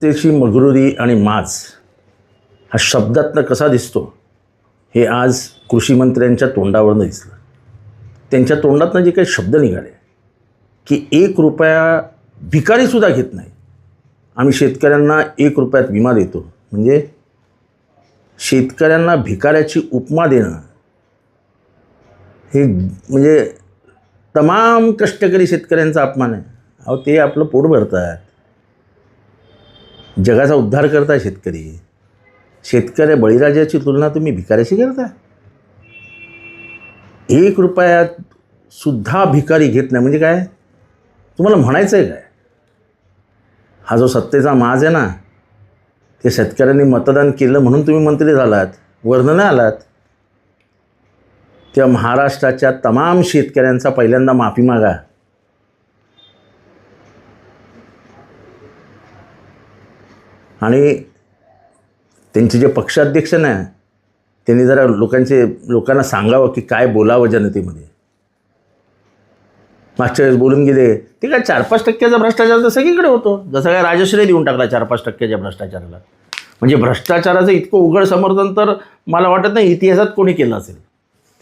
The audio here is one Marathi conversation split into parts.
सत्तेची मगरुरी आणि माज हा शब्दातनं कसा दिसतो हे आज कृषी मंत्र्यांच्या तोंडावरनं दिसलं. त्यांच्या तोंडातनं जे काही शब्द निघाले की 1 रुपया भिकारीसुद्धा घेत नाही, आम्ही शेतकऱ्यांना 1 रुपयात विमा देतो, म्हणजे शेतकऱ्यांना भिकाऱ्याची उपमा देणं हे म्हणजे तमाम कष्टकरी शेतकऱ्यांचा अपमान आहे. अहो, ते आपलं पोट भरतात, जगाचा उद्धार करताय शेतकरी. शेतकरी बळीराजाची तुलना तुम्ही भिकाऱ्याशी करता. 1 रुपयात सुद्धा भिकारी घेत नाही म्हणजे काय? तुम्हाला म्हणायचं आहे काय? हा जो सत्तेचा माज आहे ना, ते शेतकऱ्यांनी मतदान केलं म्हणून तुम्ही मंत्री झालात, वरनं नाही आलात. त्या महाराष्ट्राच्या तमाम शेतकऱ्यांचा पहिल्यांदा माफी मागा. आणि त्यांचे जे पक्षाध्यक्ष ना, त्यांनी जरा लोकांना सांगावं की काय बोलावं जनतेमध्ये. मागच्या वेळेस बोलून गेले ते काय 4-5% भ्रष्टाचार तर सगळीकडे होतो. जसं काय राजश्री देऊन टाकला 4-5% भ्रष्टाचाराला. म्हणजे भ्रष्टाचाराचं इतकं उघड समर्थन तर मला वाटत नाही इतिहासात कोणी केलं असेल.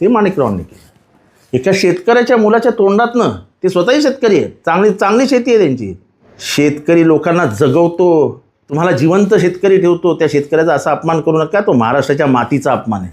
ते माणिकरावांनी केलं. एका शेतकऱ्याच्या मुलाच्या तोंडातनं, ते स्वतःही शेतकरी आहेत, चांगली शेती आहे त्यांची. शेतकरी लोकांना जगवतो, तुम्हाला जिवंत शेतकरी ठेवतो. त्या शेतकऱ्याचा असा अपमान करू नका, तो महाराष्ट्राच्या मातीचा अपमान आहे.